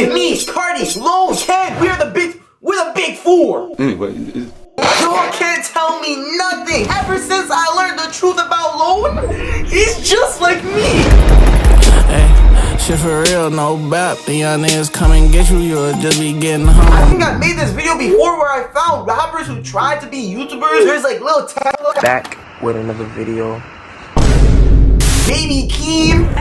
nothing. Me, Carti, Lone, Ken, we're the big four. Anyway, y'all can't tell me nothing. Ever since I learned the truth about Lone, he's just like me. Hey, shit for real, no bap. The young niggas come and get you, you'll just be getting home. I think I made this video before where I found rappers who tried to be YouTubers. There's like Lil Taylor. Back with another video. Baby Keem.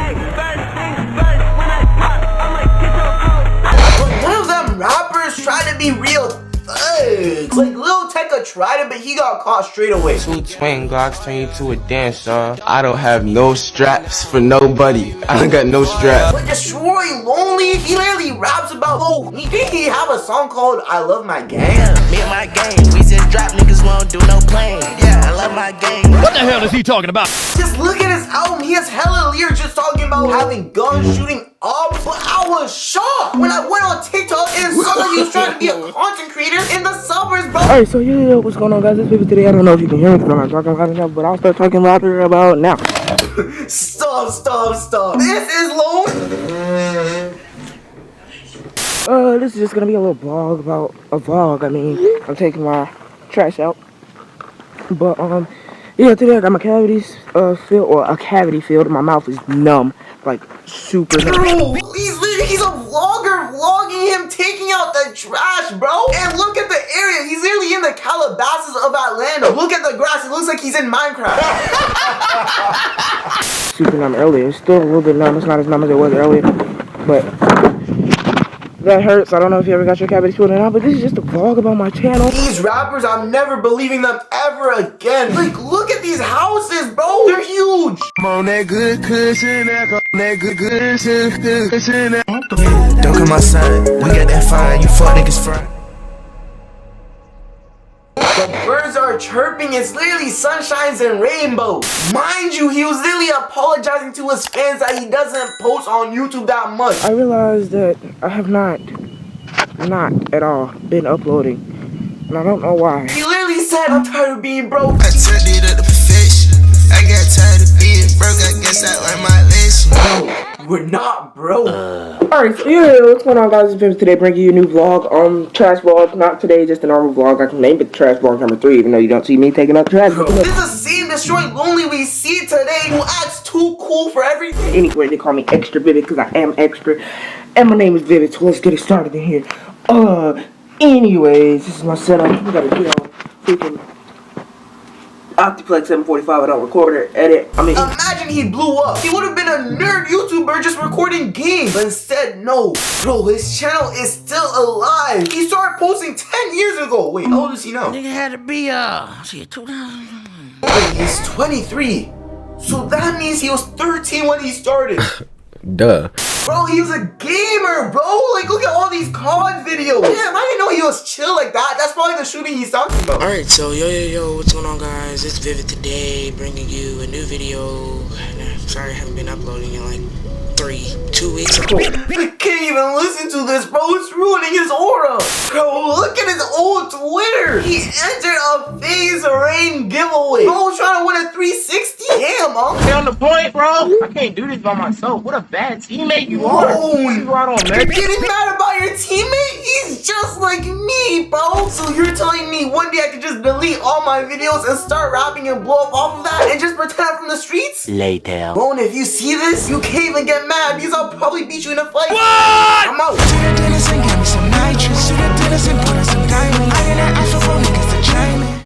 But none of them rappers try to be real thugs. Like Lil Tecca tried it, but he got caught straight away. 2 twin Glocks turn you to a dancer. I don't have no straps for nobody. I don't got no straps. But Destroy Lonely, he literally raps about, oh, didn't he have a song called I Love My Gang? Yeah, me and my gang, we just drop niggas won't do no playing. Yeah, I love my gang. What the hell is he talking about? Just look at his album, he has hella lyrics just talking about having guns, shooting up. But I was shocked when I went on TikTok and saw that he was trying to be a content creator in the suburbs, bro. Alright, so yeah, what's going on, guys? This video today, I don't know if you can hear me because I'm not talking loud enough, but I'll start talking louder about now. Stop. This is Lone. This is just gonna be a little vlog about a vlog. I mean, I'm taking my trash out. But, yeah, today I got my cavities filled, or a cavity filled, and my mouth is numb. Like, super numb. Bro, he's a vlogger vlogging him taking out the trash, bro. And look at the area. He's literally in the Calabasas of Atlanta. Look at the grass. It looks like he's in Minecraft. Super numb earlier. It's still a little bit numb. It's not as numb as it was earlier. But that hurts. I don't know if you ever got your cavities filled or not, but this is just a vlog about my channel. These rappers, I'm never believing them ever again. Like, look at these houses, bro. They're huge. I'm on that good cushion, that good cushion. Don't come outside, we got that fire, you fuck niggas fried. The birds are chirping, it's literally sunshines and rainbows. Mind you, he was literally apologizing to his fans that he doesn't post on YouTube that much. I realized that I have not at all been uploading, and I don't know why. He literally said, I'm tired of being broke. I turned it up to perfection. I got tired of being broke, I guess I learned my lesson. We're not broke. Alright, so yeah, what's going on, guys? It's Vince today, bringing you a new vlog. Trash vlog. Not today, just a normal vlog. I can name it trash vlog number 3, even though you don't see me taking up trash. This is the same Destroy Lonely we see today who acts too cool for everything. Anyway, they call me Extra Vivid because I am extra. And my name is Vivid, so let's get it started in here. Anyways, this is my setup. We gotta get on freaking Optiplex 745. I don't record or edit. Imagine he blew up. He would have been a nerd YouTuber just recording games. But instead, no. Bro, his channel is still alive. He started posting 10 years ago. Wait, how old is he now? Nigga had to be, shit, 2000. Wait, he's 23. So that means he was 13 when he started. Duh. Bro, he was a gamer, bro. Like, look at all these COD videos. Damn, I didn't know he was chill like that. That's probably the shooting he's talking about. Alright, so yo, what's going on, guys? It's Vivid today, bringing you a new video. Sorry I haven't been uploading in like 2 weeks. I can't even listen to this, bro. It's ruining his aura. Bro, look at his old Twitter. He entered a FaZe Rain giveaway. Bro, trying to win a 360. Damn, huh? Stay on the point, bro. I can't do this by myself. What a bad teammate you are. You're getting mad about your teammate? He's just like me, bro. So you're telling me one day I could just delete all my videos and start rapping and blow up off of that and just pretend I'm from the streets? Later. Bro, and if you see this, you can't even get mad because I'll probably beat you in a fight. What? I'm out.